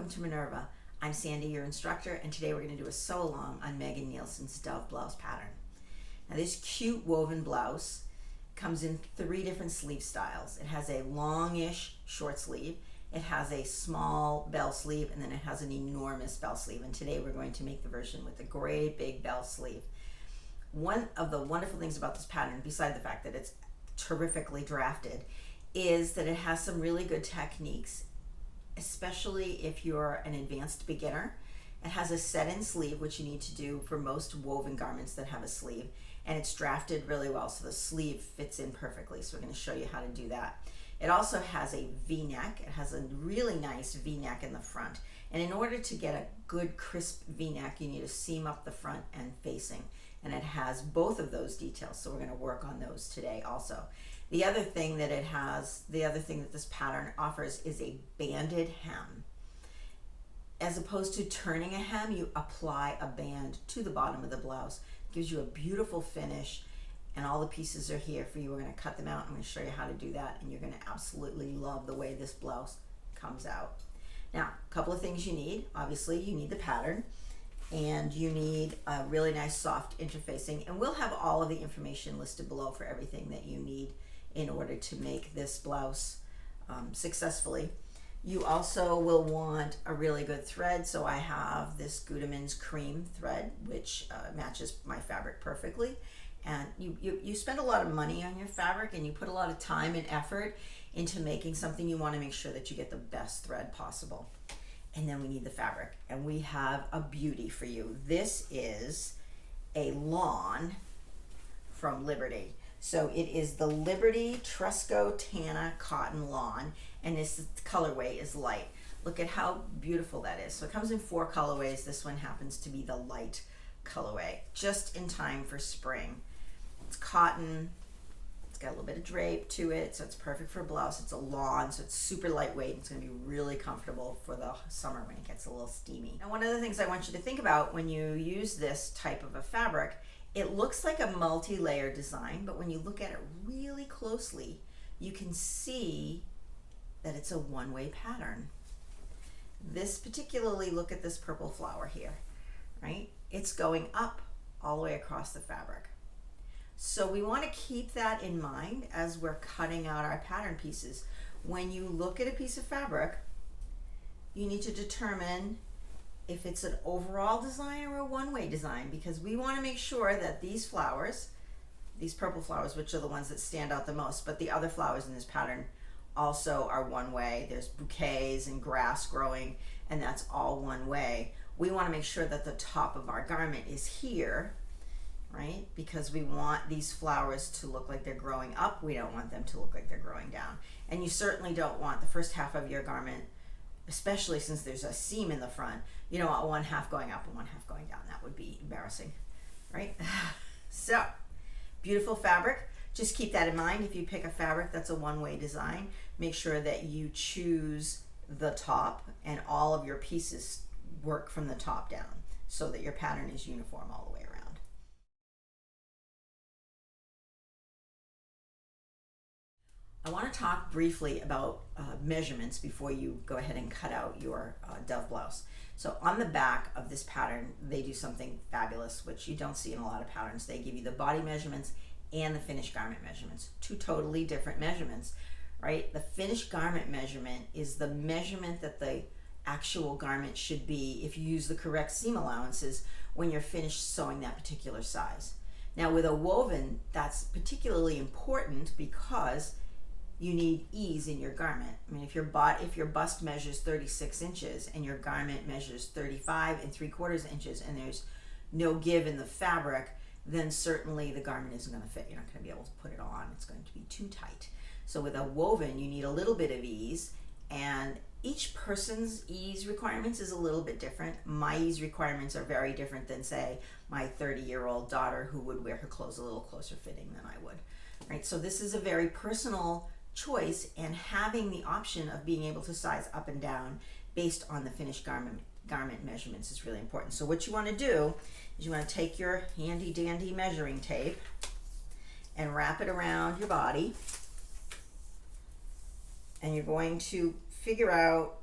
welcome to Minerva. I'm Sandi, your instructor, and today we're going to do a sew along on Megan Nielsen's Dove Blouse pattern. Now this cute woven blouse comes in 3 different sleeve styles. It has a longish short sleeve, it has a small bell sleeve, and then it has an enormous bell sleeve. And today we're going to make the version with a great big bell sleeve. One of the wonderful things about this pattern, beside the fact that it's terrifically drafted, is that it has some really good techniques, especially if you're an advanced beginner. It has a set-in sleeve, which you need to do for most woven garments that have a sleeve, and it's drafted really well, so the sleeve fits in perfectly. So we're going to show you how to do that. It also has a V-neck. It has a really nice V-neck in the front, and in order to get a good crisp V-neck, you need to seam up the front and facing, and it has both of those details, so we're going to work on those today also. The other thing that it has, the other thing that this pattern offers, is a banded hem. As opposed to turning a hem, you apply a band to the bottom of the blouse. It gives you a beautiful finish, and all the pieces are here for you. We're going to cut them out. I'm going to show you how to do that, and you're going to absolutely love the way this blouse comes out. Now, a couple of things you need. Obviously, you need the pattern, and you need a really nice soft interfacing, and we'll have all of the information listed below for everything that you need in order to make this blouse successfully. You also will want a really good thread, so I have this Gutermann's cream thread, which matches my fabric perfectly. And you spend a lot of money on your fabric, and you put a lot of time and effort into making something. You want to make sure that you get the best thread possible. And then we need the fabric, and we have a beauty for you. This is a lawn from Liberty. So it is the Liberty Tresco Tana Cotton Lawn, and this colorway is light. Look at how beautiful that is. So it comes in 4 colorways. This one happens to be the light colorway, just in time for spring. It's cotton. It's got a little bit of drape to it, so it's perfect for a blouse. It's a lawn, so it's super lightweight. It's going to be really comfortable for the summer when it gets a little steamy. Now, one of the things I want you to think about when you use this type of a fabric, it looks like a multi-layer design, but when you look at it really closely, you can see that it's a one-way pattern. This particularly, look at this purple flower here, right? It's going up all the way across the fabric. So we want to keep that in mind as we're cutting out our pattern pieces. When you look at a piece of fabric, you need to determine if it's an overall design or a one-way design, because we want to make sure that these flowers, these purple flowers, which are the ones that stand out the most, but the other flowers in this pattern also are one way. There's bouquets and grass growing, and that's all one way. We want to make sure that the top of our garment is here, right? Because we want these flowers to look like they're growing up. We don't want them to look like they're growing down. And you certainly don't want the first half of your garment, especially since there's a seam in the front, you don't want one half going up and one half going down. That would be embarrassing, right? So, beautiful fabric. Just keep that in mind. If you pick a fabric that's a one-way design, make sure that you choose the top and all of your pieces work from the top down so that your pattern is uniform all the way around. I want to talk briefly about measurements before you go ahead and cut out your Dove blouse. So on the back of this pattern, they do something fabulous, which you don't see in a lot of patterns. They give you the body measurements and the finished garment measurements, 2 totally different measurements, right? The finished garment measurement is the measurement that the actual garment should be if you use the correct seam allowances when you're finished sewing that particular size. Now with a woven, that's particularly important because you need ease in your garment. I mean, if your bust measures 36 inches and your garment measures 35 3/4 inches and there's no give in the fabric, then certainly the garment isn't going to fit. You're not going to be able to put it on. It's going to be too tight. So with a woven, you need a little bit of ease, and each person's ease requirements is a little bit different. My ease requirements are very different than, say, my 30-year-old daughter who would wear her clothes a little closer fitting than I would, right? So this is a very personal choice, and having the option of being able to size up and down based on the finished garment measurements is really important. So what you want to do is you want to take your handy dandy measuring tape and wrap it around your body, and you're going to figure out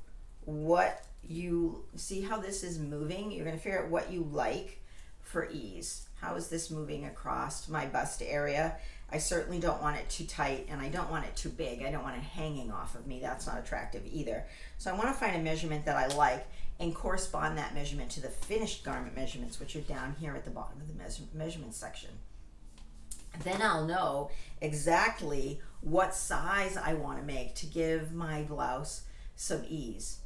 what you see how this is moving. You're going to figure out what you like for ease. How is this moving across my bust area? I certainly don't want it too tight, and I don't want it too big. I don't want it hanging off of me. That's not attractive either. So I want to find a measurement that I like and correspond that measurement to the finished garment measurements, which are down here at the bottom of the measurement section. Then I'll know exactly what size I want to make to give my blouse some ease.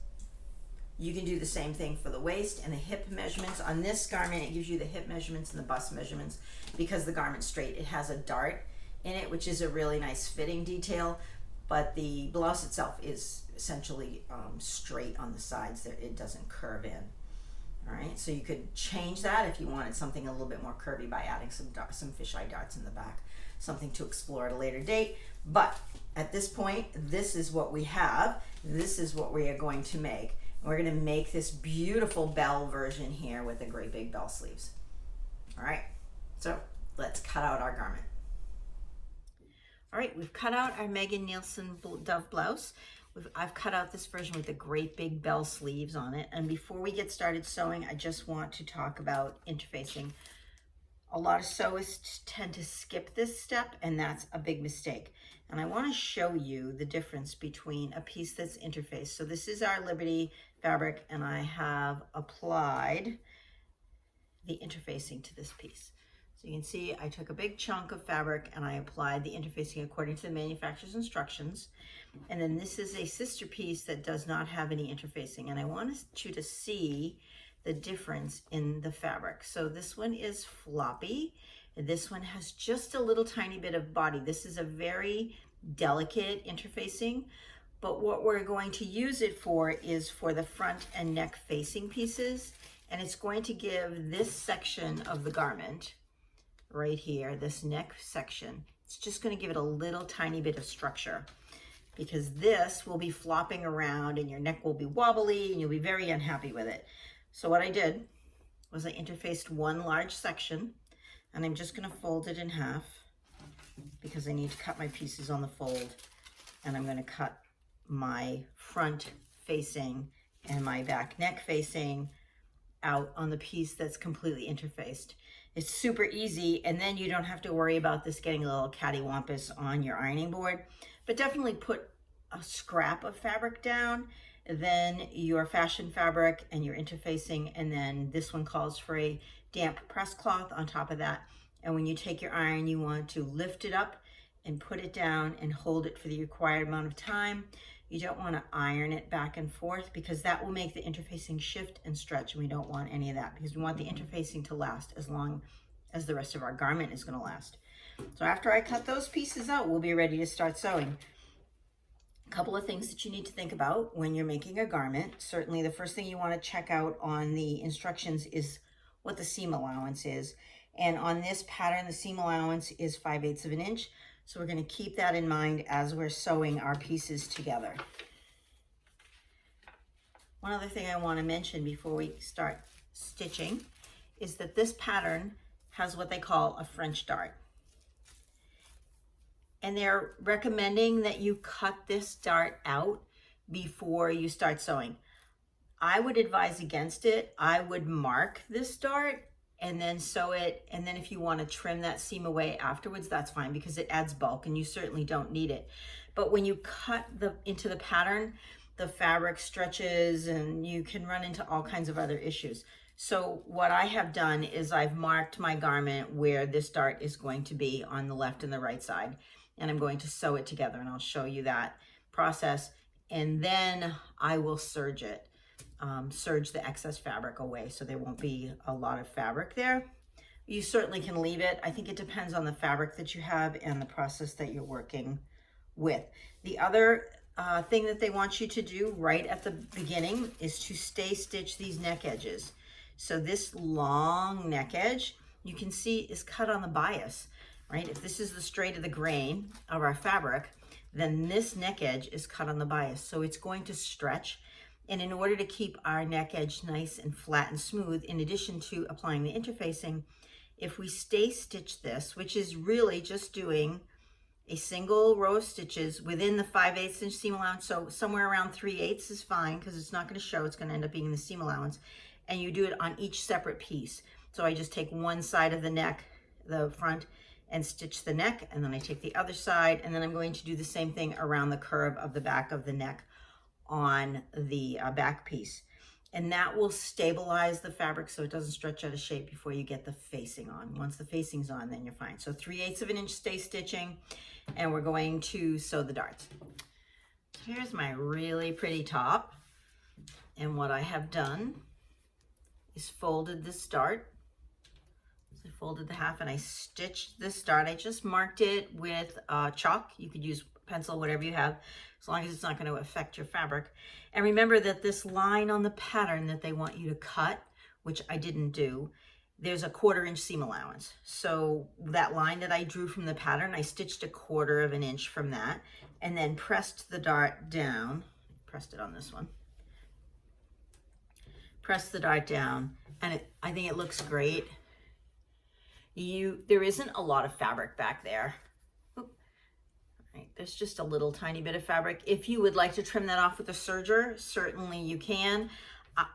You can do the same thing for the waist and the hip measurements. On this garment, it gives you the hip measurements and the bust measurements because the garment's straight. It has a dart in it, which is a really nice fitting detail, but the blouse itself is essentially straight on the sides. That it doesn't curve in. All right, so you could change that if you wanted something a little bit more curvy by adding some fisheye darts in the back, something to explore at a later date. But at this point, this is what we have. This is what we are going to make. We're going to make this beautiful bell version here with the great big bell sleeves. All right, so let's cut out our garment. All right, we've cut out our Megan Nielsen Dove Blouse. I've cut out this version with the great big bell sleeves on it. And before we get started sewing, I just want to talk about interfacing. A lot of sewists tend to skip this step, and that's a big mistake. And I want to show you the difference between a piece that's interfaced. So this is our Liberty fabric, and I have applied the interfacing to this piece. So you can see I took a big chunk of fabric and I applied the interfacing according to the manufacturer's instructions. And then this is a sister piece that does not have any interfacing. And I want you to see the difference in the fabric. So this one is floppy. And this one has just a little tiny bit of body. This is a very delicate interfacing. But what we're going to use it for is for the front and neck facing pieces. And it's going to give this section of the garment right here, this neck section, it's just going to give it a little tiny bit of structure, because this will be flopping around and your neck will be wobbly and you'll be very unhappy with it. So what I did was I interfaced one large section, and I'm just going to fold it in half because I need to cut my pieces on the fold, and I'm going to cut my front facing and my back neck facing out on the piece that's completely interfaced. It's super easy, and then you don't have to worry about this getting a little cattywampus on your ironing board. But definitely put a scrap of fabric down, then your fashion fabric and your interfacing, and then this one calls for a damp press cloth on top of that. And when you take your iron, you want to lift it up and put it down and hold it for the required amount of time. You don't want to iron it back and forth, because that will make the interfacing shift and stretch, and we don't want any of that, because we want the interfacing to last as long as the rest of our garment is going to last. So after I cut those pieces out, we'll be ready to start sewing. A couple of things that you need to think about when you're making a garment. Certainly the first thing you want to check out on the instructions is what the seam allowance is. And on this pattern, the seam allowance is 5/8 of an inch. So we're going to keep that in mind as we're sewing our pieces together. One other thing I want to mention before we start stitching is that this pattern has what they call a French dart. And they're recommending that you cut this dart out before you start sewing. I would advise against it. I would mark this dart and then sew it, and then if you want to trim that seam away afterwards, that's fine, because it adds bulk and you certainly don't need it. But when you cut into the pattern, the fabric stretches and you can run into all kinds of other issues. So what I have done is I've marked my garment where this dart is going to be on the left and the right side, and I'm going to sew it together, and I'll show you that process. And then I will serge it. Serge the excess fabric away so there won't be a lot of fabric there. You certainly can leave it. I think it depends on the fabric that you have and the process that you're working with. The other thing that they want you to do right at the beginning is to stay stitch these neck edges. So this long neck edge, you can see, is cut on the bias, right? If this is the straight of the grain of our fabric, then this neck edge is cut on the bias. So it's going to stretch. And in order to keep our neck edge nice and flat and smooth, in addition to applying the interfacing, if we stay stitch this, which is really just doing a single row of stitches within the 5/8 inch seam allowance. So somewhere around 3/8 is fine because it's not going to show. It's going to end up being in the seam allowance. And you do it on each separate piece. So I just take one side of the neck, the front, and stitch the neck, and then I take the other side, and then I'm going to do the same thing around the curve of the back of the neck on the back piece. And that will stabilize the fabric so it doesn't stretch out of shape before you get the facing on. Once the facing's on, then you're fine. So 3/8 of an inch stay stitching, and we're going to sew the darts. Here's my really pretty top, and what I have done is folded this dart. So I folded the half and I stitched this dart. I just marked it with chalk. You could use pencil, whatever you have, as long as it's not going to affect your fabric. And remember that this line on the pattern that they want you to cut, which I didn't do, there's a 1/4 inch seam allowance. So that line that I drew from the pattern, I stitched a 1/4 of an inch from that and then pressed the dart down. Pressed it on this one. Press the dart down, and I think it looks great. There isn't a lot of fabric back there. Right, there's just a little tiny bit of fabric. If you would like to trim that off with a serger, certainly you can.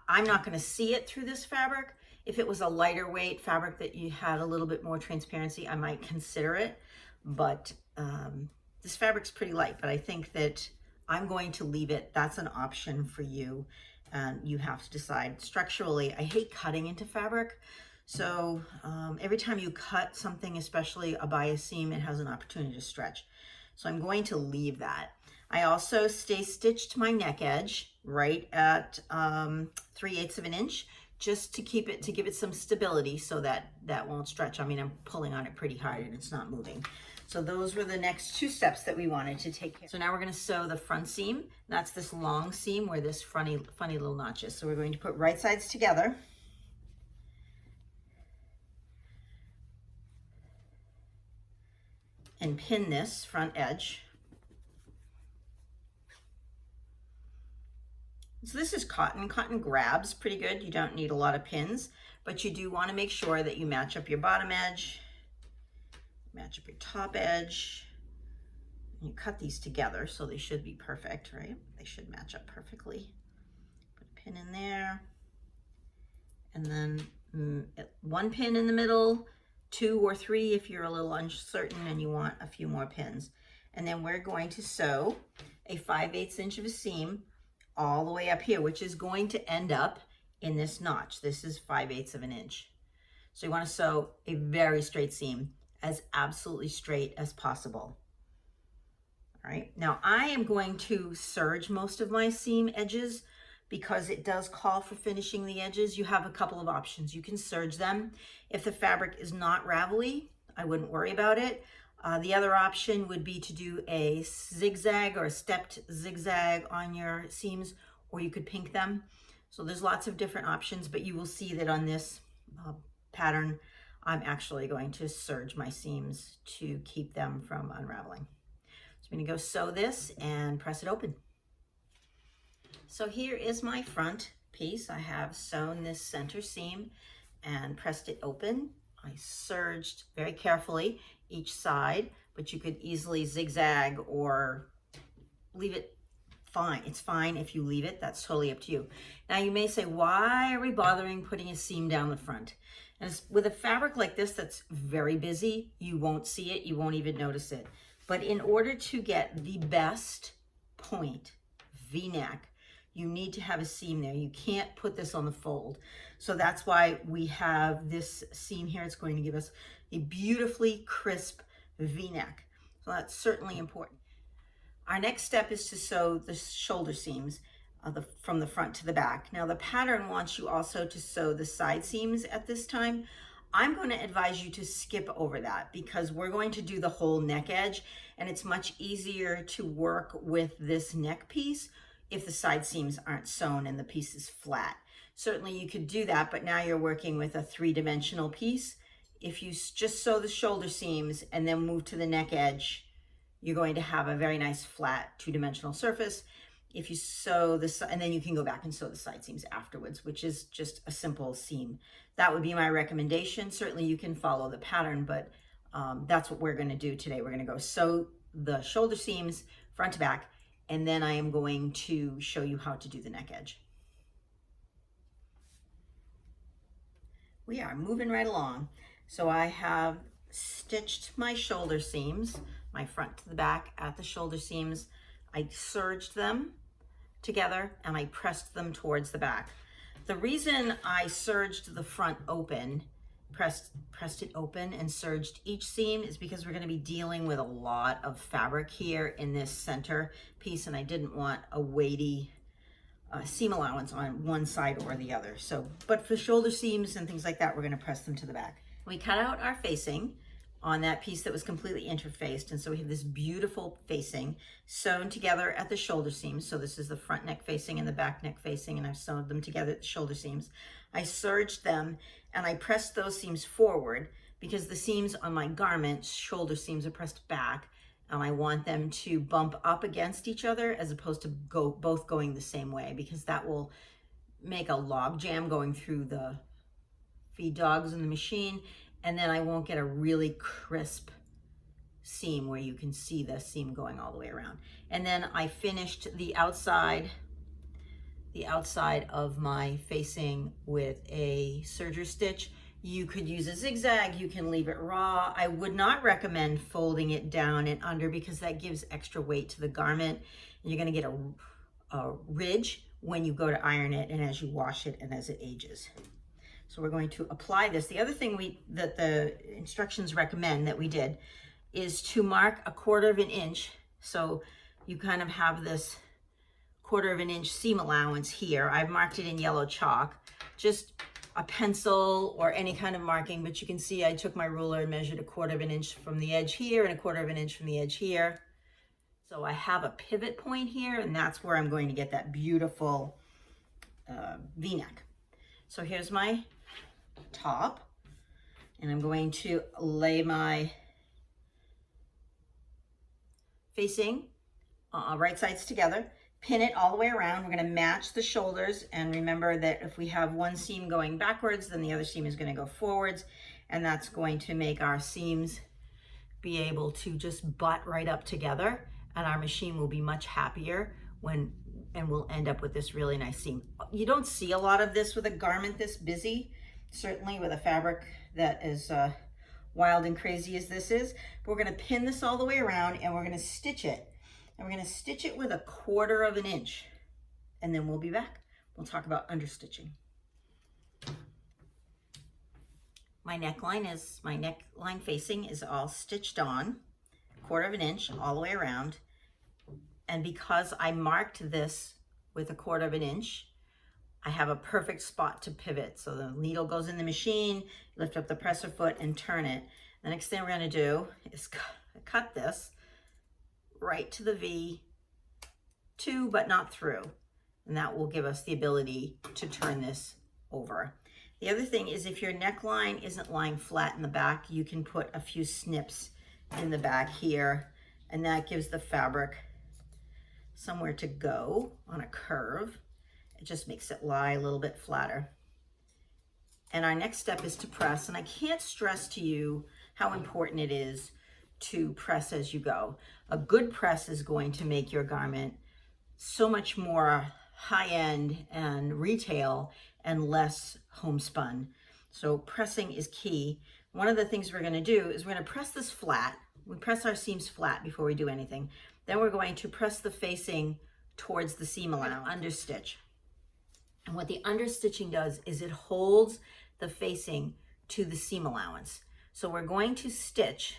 I'm not going to see it through this fabric. If it was a lighter weight fabric that you had a little bit more transparency, I might consider it. But this fabric's pretty light, but I think that I'm going to leave it. That's an option for you. And you have to decide. Structurally, I hate cutting into fabric. So every time you cut something, especially a bias seam, it has an opportunity to stretch. So I'm going to leave that. I also stay stitched my neck edge right at 3/8 of an inch, just to keep it, to give it some stability so that that won't stretch. I mean, I'm pulling on it pretty hard and it's not moving. So those were the next 2 steps that we wanted to take care of. So now we're going to sew the front seam. That's this long seam where this funny little notch is. So we're going to put right sides together. And pin this front edge. So this is cotton. Cotton grabs pretty good. You don't need a lot of pins, but you do want to make sure that you match up your bottom edge, match up your top edge. And you cut these together, so they should be perfect, right? They should match up perfectly. Put a pin in there, and then 1 pin in the middle, 2 or 3 if you're a little uncertain and you want a few more pins. And then we're going to sew a 5/8 inch of a seam all the way up here, which is going to end up in this notch. This is 5/8 of an inch. So you want to sew a very straight seam, as absolutely straight as possible. All right, now I am going to serge most of my seam edges because it does call for finishing the edges. You have a couple of options. You can serge them. If the fabric is not ravelly, I wouldn't worry about it. The other option would be to do a zigzag or a stepped zigzag on your seams, or you could pink them. So there's lots of different options, but you will see that on this pattern, I'm actually going to serge my seams to keep them from unraveling. So I'm going to go sew this and press it open. So here is my front piece. I have sewn this center seam and pressed it open. I serged very carefully each side, but you could easily zigzag or leave it fine. It's fine if you leave it. That's totally up to you. Now you may say, why are we bothering putting a seam down the front? And with a fabric like this that's very busy, you won't see it. You won't even notice it. But in order to get the best point V-neck, you need to have a seam there. You can't put this on the fold. So that's why we have this seam here. It's going to give us a beautifully crisp V-neck. So that's certainly important. Our next step is to sew the shoulder seams from the front to the back. Now the pattern wants you also to sew the side seams at this time. I'm going to advise you to skip over that because we're going to do the whole neck edge, and it's much easier to work with this neck piece if the side seams aren't sewn and the piece is flat. Certainly you could do that, but now you're working with a 3-dimensional piece. If you just sew the shoulder seams and then move to the neck edge, you're going to have a very nice flat 2-dimensional surface. If you sew this, and then you can go back and sew the side seams afterwards, which is just a simple seam. That would be my recommendation. Certainly you can follow the pattern, but that's what we're going to do today. We're going to go sew the shoulder seams front to back, and then I am going to show you how to do the neck edge. We are moving right along. So I have stitched my shoulder seams, my front to the back at the shoulder seams. I serged them together and I pressed them towards the back. The reason I serged the front open, pressed it open and serged each seam is because we're going to be dealing with a lot of fabric here in this center piece, and I didn't want a weighty seam allowance on one side or the other. So, but for shoulder seams and things like that, we're going to press them to the back. We cut out our facing on that piece that was completely interfaced, and so we have this beautiful facing sewn together at the shoulder seams. So this is the front neck facing and the back neck facing, and I've sewn them together at the shoulder seams. I serged them and I pressed those seams forward because the seams on my garment, shoulder seams, are pressed back, and I want them to bump up against each other as opposed to both going the same way, because that will make a log jam going through the feed dogs in the machine, and then I won't get a really crisp seam where you can see the seam going all the way around. And then I finished the outside of my facing with a serger stitch. You could use a zigzag, you can leave it raw. I would not recommend folding it down and under because that gives extra weight to the garment. And you're gonna get a ridge when you go to iron it and as you wash it and as it ages. So we're going to apply this. The other thing that the instructions recommend that we did is to mark 1/4 of an inch. So you kind of have this 1/4 of an inch seam allowance here. I've marked it in yellow chalk, just a pencil or any kind of marking, but you can see I took my ruler and measured 1/4 of an inch from the edge here and 1/4 of an inch from the edge here. So I have a pivot point here, and that's where I'm going to get that beautiful V-neck. So here's my top, and I'm going to lay my facing right sides together, pin it all the way around. We're going to match the shoulders, and remember that if we have one seam going backwards, then the other seam is going to go forwards, and that's going to make our seams be able to just butt right up together, and our machine will be much happier and we'll end up with this really nice seam. You don't see a lot of this with a garment this busy, certainly with a fabric that is wild and crazy as this is. But we're going to pin this all the way around, and we're going to stitch it. And we're going to stitch it with 1/4 of an inch. And then we'll be back. We'll talk about understitching. My neckline facing is all stitched on, 1/4 of an inch all the way around. And because I marked this with 1/4 of an inch, I have a perfect spot to pivot. So the needle goes in the machine, lift up the presser foot and turn it. The next thing we're going to do is cut this right to the V, to but not through. And that will give us the ability to turn this over. The other thing is, if your neckline isn't lying flat in the back, you can put a few snips in the back here, and that gives the fabric somewhere to go on a curve. It just makes it lie a little bit flatter. And our next step is to press, and I can't stress to you how important it is to press as you go. A good press is going to make your garment so much more high-end and retail and less homespun. So pressing is key. One of the things we're going to do is we're going to press this flat. We press our seams flat before we do anything. Then we're going to press the facing towards the seam allowance, understitch. And what the understitching does is it holds the facing to the seam allowance. So we're going to stitch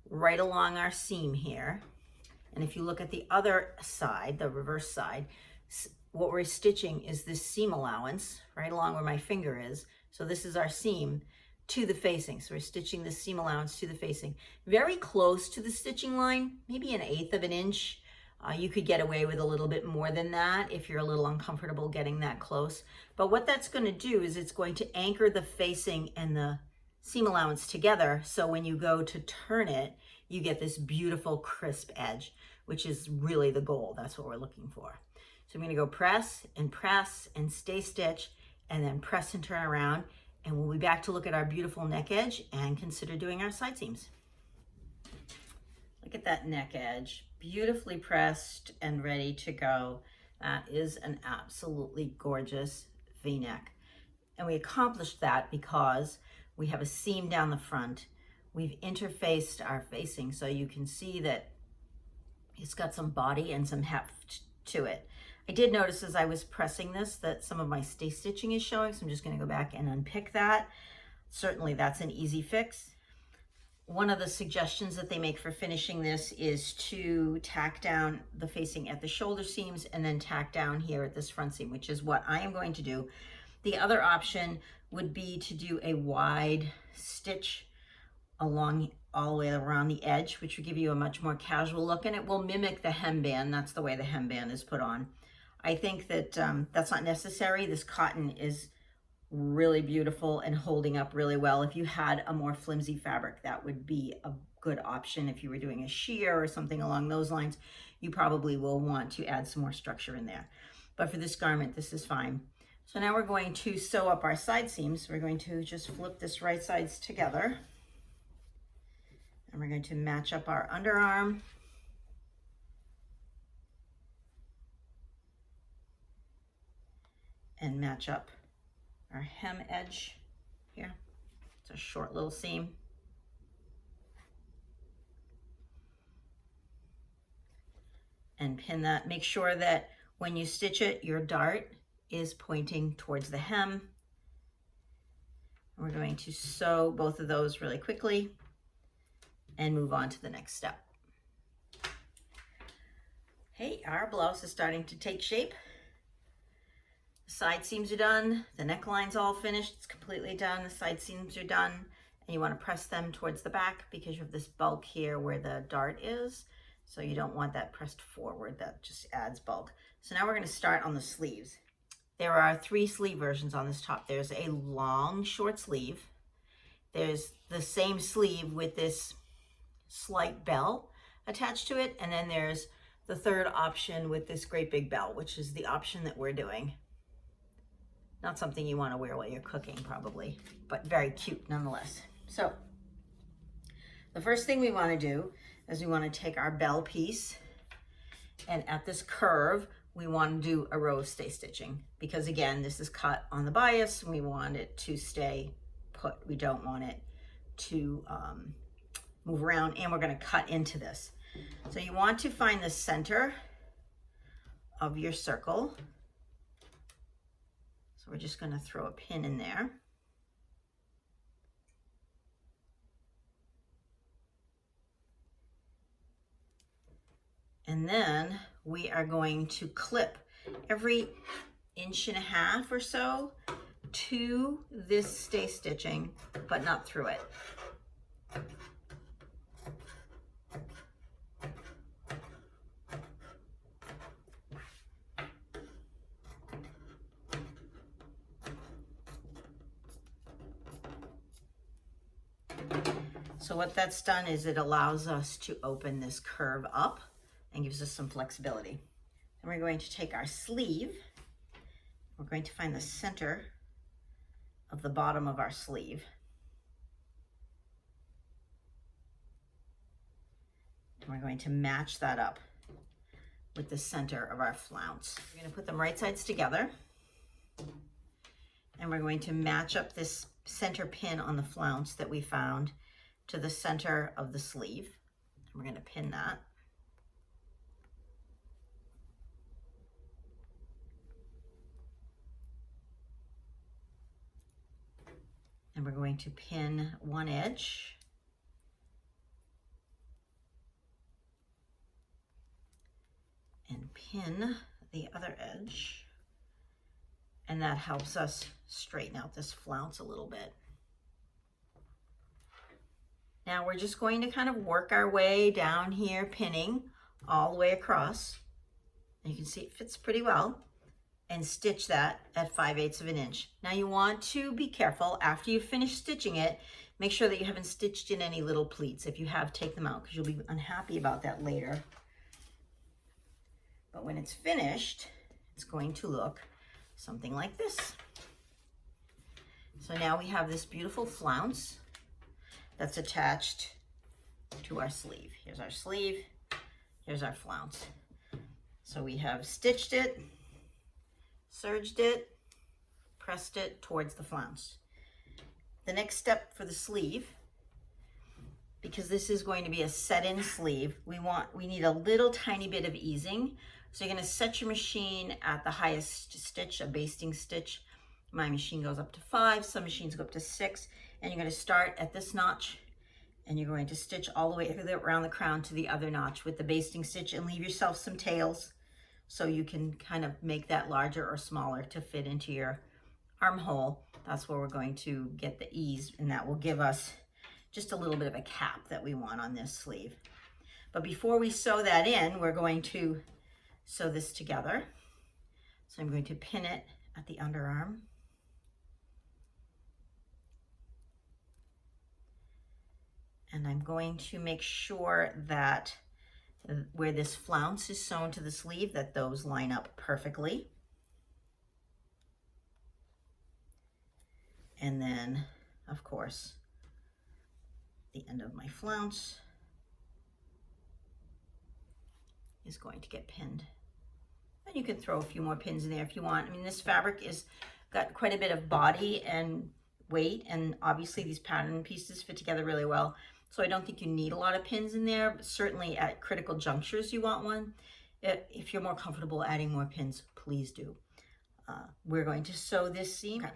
right along our seam here. And if you look at the other side, the reverse side, what we're stitching is this seam allowance right along where my finger is. So this is our seam to the facing. So we're stitching the seam allowance to the facing. Very close to the stitching line, maybe 1/8 of an inch. You could get away with a little bit more than that if you're a little uncomfortable getting that close. But what that's going to do is it's going to anchor the facing and the seam allowance together. So when you go to turn it, you get this beautiful crisp edge, which is really the goal. That's what we're looking for. So I'm going to go press and stay stitched, and then press and turn around. And we'll be back to look at our beautiful neck edge and consider doing our side seams. Look at that neck edge, beautifully pressed and ready to go. That is an absolutely gorgeous V-neck. And we accomplished that because we have a seam down the front. We've interfaced our facing so you can see that it's got some body and some heft to it. I did notice as I was pressing this that some of my stay stitching is showing, so I'm just going to go back and unpick that. Certainly that's an easy fix. One of the suggestions that they make for finishing this is to tack down the facing at the shoulder seams and then tack down here at this front seam, which is what I am going to do. The other option would be to do a wide stitch along all the way around the edge, which would give you a much more casual look, and it will mimic the hemband. That's the way the hemband is put on. I think that that's not necessary. This cotton is really beautiful and holding up really well. If you had a more flimsy fabric, that would be a good option. If you were doing a sheer or something along those lines, you probably will want to add some more structure in there. But for this garment, this is fine. So now we're going to sew up our side seams. We're going to just flip this right sides together. And we're going to match up our underarm. And match up our hem edge here. It's a short little seam. And pin that. Make sure that when you stitch it, your dart is pointing towards the hem. We're going to sew both of those really quickly and move on to the next step. Hey, our blouse is starting to take shape. Side seams are done, the neckline's all finished, it's completely done, the side seams are done, and you want to press them towards the back because you have this bulk here where the dart is, so you don't want that pressed forward, that just adds bulk. So now we're going to start on the sleeves. There are 3 sleeve versions on this top. There's a long short sleeve, there's the same sleeve with this slight bell attached to it, and then there's the third option with this great big bell, which is the option that we're doing. Not something you want to wear while you're cooking probably, but very cute nonetheless. So the first thing we want to do is we want to take our bell piece, and at this curve we want to do a row of stay stitching because again this is cut on the bias and we want it to stay put. We don't want it to move around, and we're going to cut into this. So you want to find the center of your circle. So we're just going to throw a pin in there. And then we are going to clip every 1.5 inches or so to this stay stitching, but not through it. So what that's done is it allows us to open this curve up and gives us some flexibility. Then we're going to take our sleeve. We're going to find the center of the bottom of our sleeve. And we're going to match that up with the center of our flounce. We're going to put them right sides together. And we're going to match up this center pin on the flounce that we found to the center of the sleeve. And we're going to pin that. And we're going to pin one edge. And pin the other edge. And that helps us straighten out this flounce a little bit. Now we're just going to kind of work our way down here, pinning all the way across. And you can see it fits pretty well. And stitch that at 5/8 of an inch. Now you want to be careful after you finish stitching it, make sure that you haven't stitched in any little pleats. If you have, take them out because you'll be unhappy about that later. But when it's finished, it's going to look something like this. So now we have this beautiful flounce that's attached to our sleeve. Here's our sleeve, here's our flounce. So we have stitched it, serged it, pressed it towards the flounce. The next step for the sleeve, because this is going to be a set-in sleeve, we need a little tiny bit of easing. So you're going to set your machine at the highest stitch, a basting stitch. My machine goes up to 5, some machines go up to 6, and you're going to start at this notch, and you're going to stitch all the way around the crown to the other notch with the basting stitch, and leave yourself some tails so you can kind of make that larger or smaller to fit into your armhole. That's where we're going to get the ease, and that will give us just a little bit of a cap that we want on this sleeve. But before we sew that in, we're going to sew this together. So I'm going to pin it at the underarm. And I'm going to make sure that where this flounce is sewn to the sleeve, that those line up perfectly. And then, of course, the end of my flounce is going to get pinned. And you can throw a few more pins in there if you want. I mean, this fabric is got quite a bit of body and weight, and obviously these pattern pieces fit together really well. So I don't think you need a lot of pins in there, but certainly at critical junctures you want one. If you're more comfortable adding more pins, please do. We're going to sew this seam. Okay.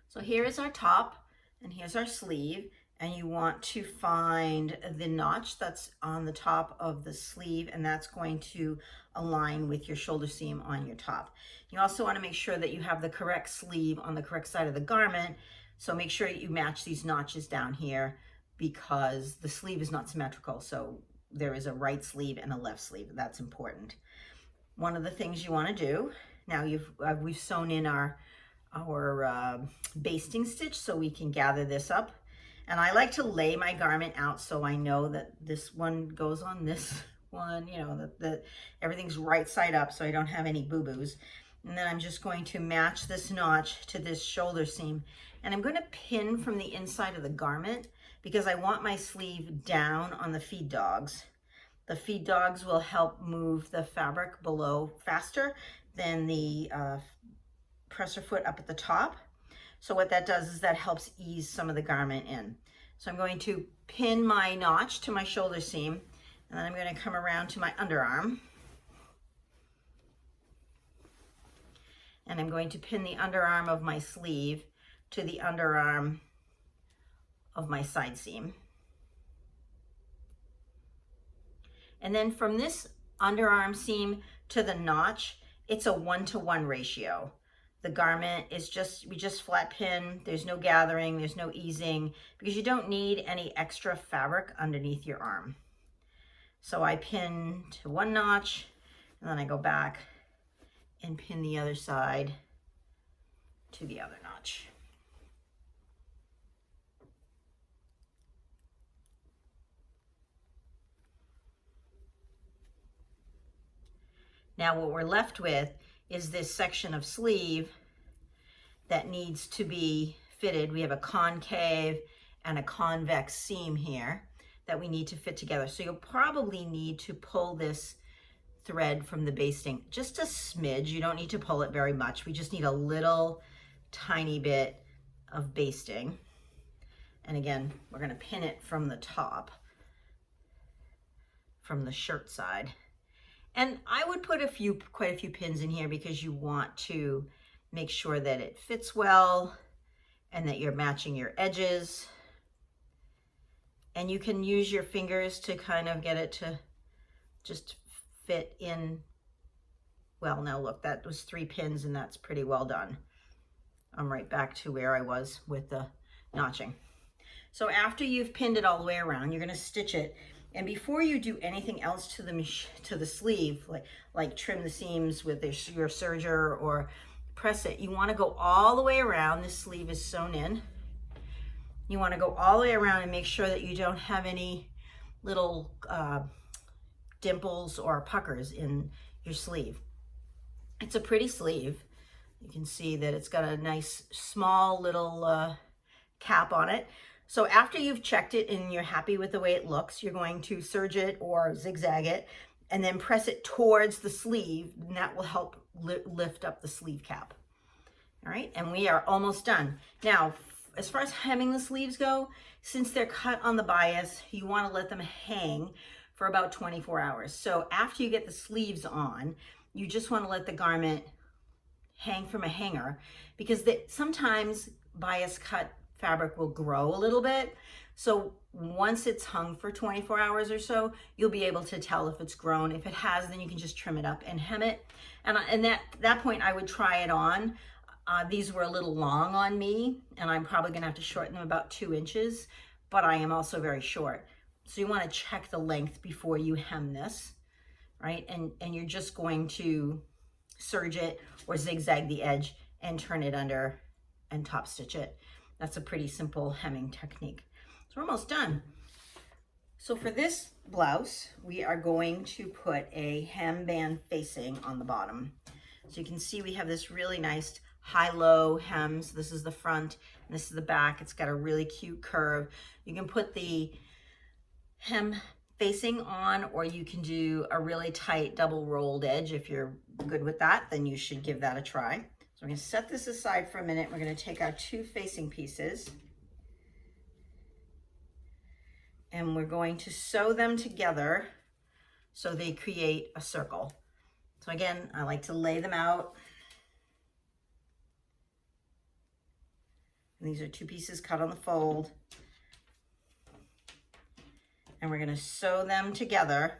So here is our top, and here's our sleeve, and you want to find the notch that's on the top of the sleeve, and that's going to align with your shoulder seam on your top. You also want to make sure that you have the correct sleeve on the correct side of the garment, so make sure you match these notches down here, because the sleeve is not symmetrical, so there is a right sleeve and a left sleeve. That's important. One of the things you want to do, now we've sewn in our basting stitch so we can gather this up. And I like to lay my garment out so I know that this one goes on this one, you know, that everything's right side up so I don't have any boo-boos. And then I'm just going to match this notch to this shoulder seam. And I'm going to pin from the inside of the garment because I want my sleeve down on the feed dogs. The feed dogs will help move the fabric below faster than the presser foot up at the top. So what that does is that helps ease some of the garment in. So I'm going to pin my notch to my shoulder seam, and then I'm going to come around to my underarm. And I'm going to pin the underarm of my sleeve to the underarm of my side seam. And then from this underarm seam to the notch, it's a 1-to-1 ratio. The garment is we just flat pin. There's no gathering, there's no easing, because you don't need any extra fabric underneath your arm. So I pin to one notch, and then I go back and pin the other side to the other notch. Now what we're left with is this section of sleeve that needs to be fitted. We have a concave and a convex seam here that we need to fit together. So you'll probably need to pull this thread from the basting just a smidge. You don't need to pull it very much. We just need a little tiny bit of basting. And again, we're going to pin it from the top, from the shirt side. And I would put quite a few pins in here because you want to make sure that it fits well and that you're matching your edges. And you can use your fingers to kind of get it to just fit in. Well, now look, that was 3 pins and that's pretty well done. I'm right back to where I was with the notching. So after you've pinned it all the way around, you're going to stitch it. And before you do anything else to the sleeve, like trim the seams with your serger or press it, you want to go all the way around. This sleeve is sewn in. You want to go all the way around and make sure that you don't have any little dimples or puckers in your sleeve. It's a pretty sleeve. You can see that it's got a nice small little cap on it. So after you've checked it and you're happy with the way it looks, you're going to serge it or zigzag it and then press it towards the sleeve, and that will help lift up the sleeve cap. All right, and we are almost done. Now, as far as hemming the sleeves go, since they're cut on the bias, you want to let them hang for about 24 hours. So after you get the sleeves on, you just want to let the garment hang from a hanger, because sometimes bias cut fabric will grow a little bit. So once it's hung for 24 hours or so, you'll be able to tell if it's grown. If it has, then you can just trim it up and hem it. And at that point, I would try it on. These were a little long on me, and I'm probably gonna have to shorten them about 2 inches, but I am also very short. So you wanna check the length before you hem this, right? And you're just going to serge it or zigzag the edge and turn it under and top stitch it. That's a pretty simple hemming technique. So we're almost done. So for this blouse, we are going to put a hem band facing on the bottom. So you can see we have this really nice high-low hems. This is the front and this is the back. It's got a really cute curve. You can put the hem facing on, or you can do a really tight double rolled edge. If you're good with that, then you should give that a try. So I'm going to set this aside for a minute. We're going to take our 2 facing pieces and we're going to sew them together so they create a circle. So again, I like to lay them out. And these are 2 pieces cut on the fold. And we're going to sew them together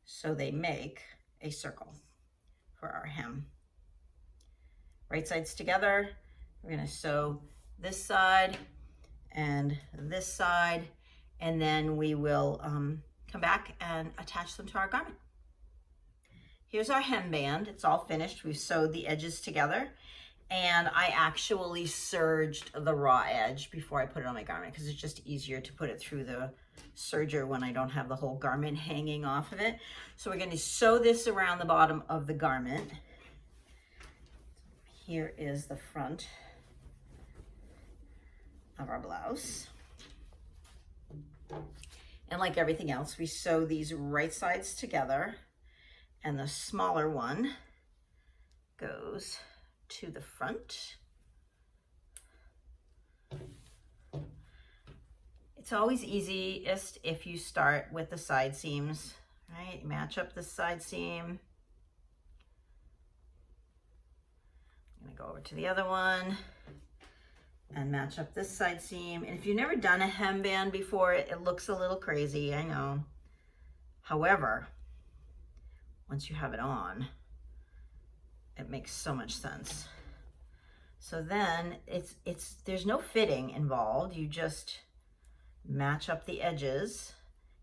so they make a circle for our hem. Right sides together. We're going to sew this side and this side, and then we will come back and attach them to our garment. Here's our hem band. It's all finished. We've sewed the edges together, and I actually serged the raw edge before I put it on my garment because it's just easier to put it through the serger when I don't have the whole garment hanging off of it. So we're going to sew this around the bottom of the garment. Here is the front of our blouse. And like everything else, we sew these right sides together, and the smaller one goes to the front. It's always easiest if you start with the side seams, right? Match up the side seam. I'm gonna go over to the other one and match up this side seam. And if you've never done a hem band before, it looks a little crazy, I know. However, once you have it on, it makes so much sense. So then there's no fitting involved. You just match up the edges,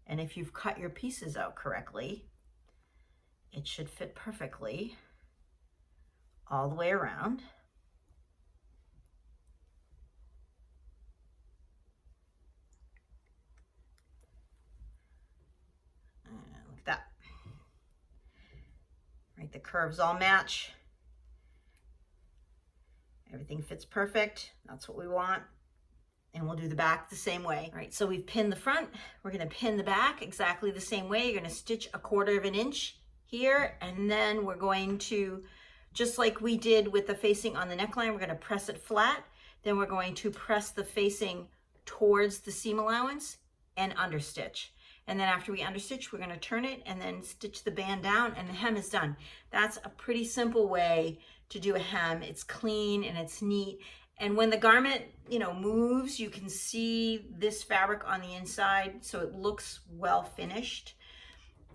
and if you've cut your pieces out correctly, it should fit perfectly all the way around. And look at that. Right, the curves all match. Everything fits perfect. That's what we want. And we'll do the back the same way. All right, so we've pinned the front. We're gonna pin the back exactly the same way. You're gonna stitch 1/4 of an inch here, and then we're going to, just like we did with the facing on the neckline, we're gonna press it flat. Then we're going to press the facing towards the seam allowance and understitch. And then after we understitch, we're gonna turn it and then stitch the band down, and the hem is done. That's a pretty simple way to do a hem. It's clean and it's neat. And when the garment, moves, you can see this fabric on the inside, so it looks well finished.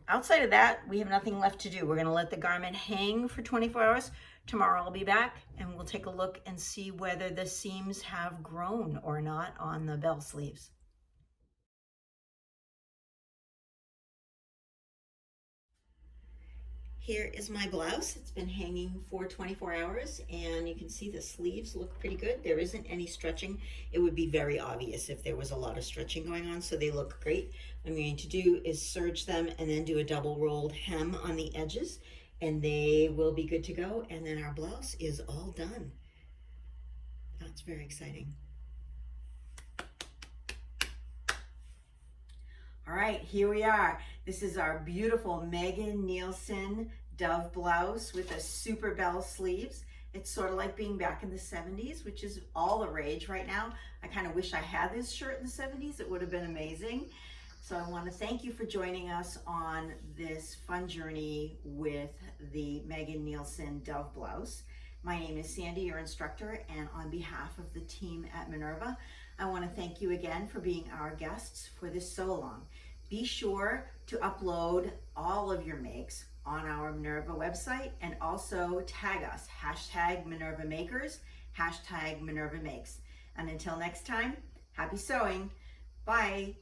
Outside of that, we have nothing left to do. We're gonna let the garment hang for 24 hours. Tomorrow I'll be back and we'll take a look and see whether the seams have grown or not on the bell sleeves. Here is my blouse. It's been hanging for 24 hours, and you can see the sleeves look pretty good. There isn't any stretching. It would be very obvious if there was a lot of stretching going on, so they look great. What I'm going to do is serge them and then do a double rolled hem on the edges, and they will be good to go. And then our blouse is all done. That's very exciting. All right, here we are. This is our beautiful Megan Nielsen Dove blouse with a super bell sleeves. It's sort of like being back in the 70s, which is all the rage right now. I kind of wish I had this shirt in the 70s. It would have been amazing. So I want to thank you for joining us on this fun journey with the Megan Nielsen Dove blouse. My name is Sandi, your instructor, and on behalf of the team at Minerva, I want to thank you again for being our guests for this sew-along. Be sure to upload all of your makes on our Minerva website and also tag us, hashtag Minerva Makers, hashtag Minerva Makes. And until next time, happy sewing. Bye.